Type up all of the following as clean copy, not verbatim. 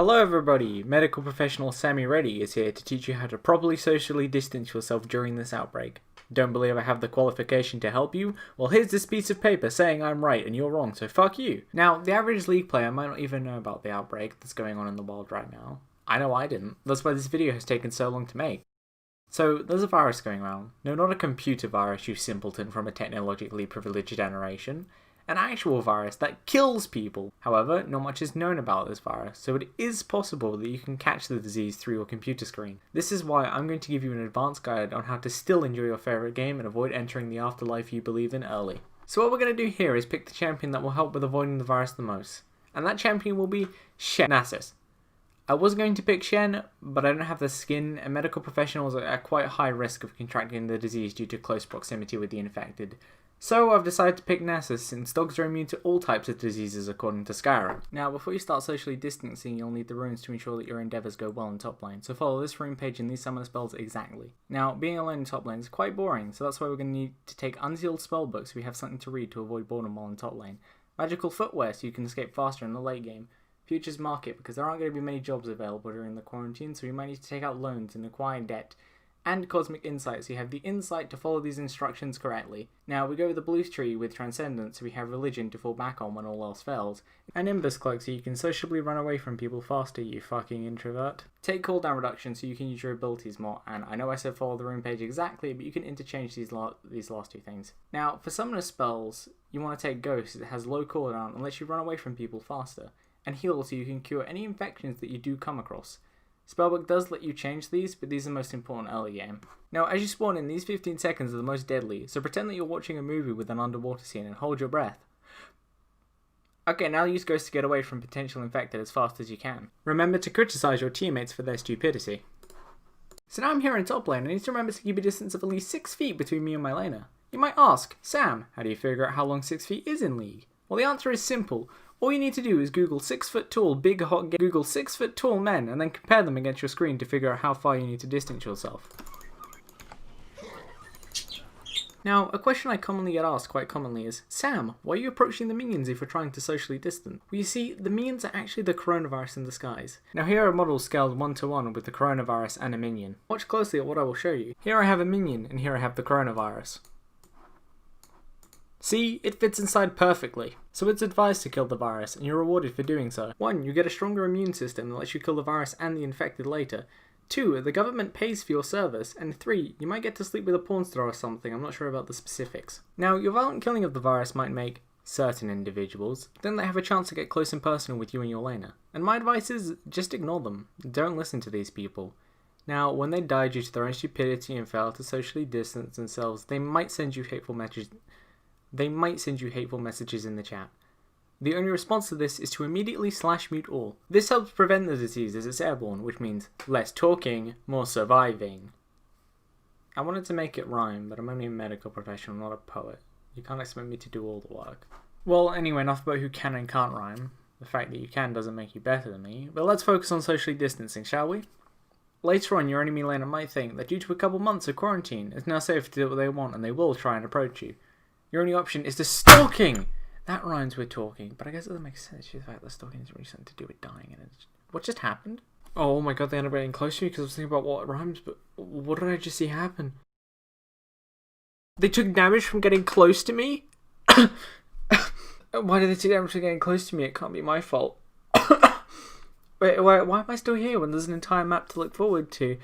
Hello everybody, medical professional Sammy Reddy is here to teach you how to properly socially distance yourself during this outbreak. Don't believe I have the qualification to help you? Well, here's this piece of paper saying I'm right and you're wrong, so fuck you. Now, the average league player might not even know about the outbreak that's going on in the world right now. I know I didn't. That's why this video has taken so long to make. So, there's a virus going around. No, not a computer virus, you simpleton from a technologically privileged generation. An actual virus that kills people. However, not much is known about this virus, so it is possible that you can catch the disease through your computer screen. This is why I'm going to give you an advanced guide on how to still enjoy your favourite game and avoid entering the afterlife you believe in early. So what we're going to do here is pick the champion that will help with avoiding the virus the most. And that champion will be nasus. I was going to pick Shen, but I don't have the skin, and medical professionals are at quite high risk of contracting the disease due to close proximity with the infected. So I've decided to pick nasus since dogs are immune to all types of diseases according to Skyrim. Now before you start socially distancing, you'll need the runes to ensure that your endeavours go well in top lane, so follow this rune page and these summon spells exactly. Now being alone in top lane is quite boring, so that's why we're going to need to take unsealed spellbooks so we have something to read to avoid boredom while in top lane. Magical footwear so you can escape faster in the late game. Futures market because there aren't going to be many jobs available during the quarantine, so you might need to take out loans and acquire debt. And cosmic insight, so you have the insight to follow these instructions correctly. Now we go with the blue tree with transcendence, so we have religion to fall back on when all else fails. And Nimbus cloak, so you can sociably run away from people faster, you fucking introvert. Take cooldown reduction, so you can use your abilities more, and I know I said follow the rune page exactly, but you can interchange these last two things. Now for summoner spells, you want to take ghost, it has low cooldown and lets you run away from people faster. And heal, so you can cure any infections that you do come across. Spellbook does let you change these, but these are most important early game. Now, as you spawn in, these 15 seconds are the most deadly, so pretend that you're watching a movie with an underwater scene and hold your breath. Okay, now use Ghost to get away from potential infected as fast as you can. Remember to criticize your teammates for their stupidity. So now I'm here in top lane, I need to remember to keep a distance of at least 6 feet between me and my laner. You might ask, Sam, how do you figure out how long 6 feet is in League? Well, the answer is simple. All you need to do is Google 6 foot tall, big hot Google 6 foot tall men and then compare them against your screen to figure out how far you need to distance yourself. Now, a question I commonly get asked quite commonly is, Sam, why are you approaching the minions if you're trying to socially distance? Well, you see, the minions are actually the coronavirus in disguise. Now here are models scaled 1-to-1 with the coronavirus and a minion. Watch closely at what I will show you. Here I have a minion and here I have the coronavirus. See, it fits inside perfectly. So it's advised to kill the virus, and you're rewarded for doing so. 1. You get a stronger immune system that lets you kill the virus and the infected later. 2. The government pays for your service. And 3. You might get to sleep with a porn star or something, I'm not sure about the specifics. Now, your violent killing of the virus might make certain individuals, then they have a chance to get close and personal with you and your laner. And my advice is, just ignore them. Don't listen to these people. Now, when they die due to their own stupidity and fail to socially distance themselves, they might send you hateful messages in the chat. The only response to this is to immediately /mute all. This helps prevent the disease as it's airborne, which means less talking, more surviving. I wanted to make it rhyme, but I'm only a medical professional, not a poet. You can't expect me to do all the work. Well, anyway, enough about who can and can't rhyme. The fact that you can doesn't make you better than me, but let's focus on socially distancing, shall we? Later on, your enemy laner might think that due to a couple months of quarantine, it's now safe to do what they want and they will try and approach you. Your only option is the stalking! That rhymes with talking, but I guess it doesn't make sense. The fact that stalking is really something to do with dying. And what just happened? Oh my god, they ended up getting close to me because I was thinking about what rhymes, but what did I just see happen? They took damage from getting close to me? Why did they take damage from getting close to me? It can't be my fault. Wait, why am I still here when there's an entire map to look forward to?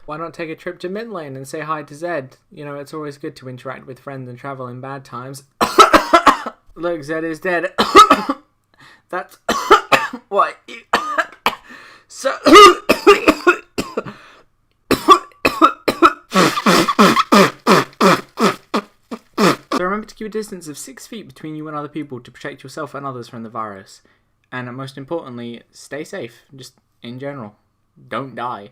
Why not take a trip to mid lane and say hi to Zed? You know, it's always good to interact with friends and travel in bad times. Look, Zed is dead. That's why you... So... So remember to keep a distance of 6 feet between you and other people to protect yourself and others from the virus. And most importantly, stay safe, just in general. Don't die.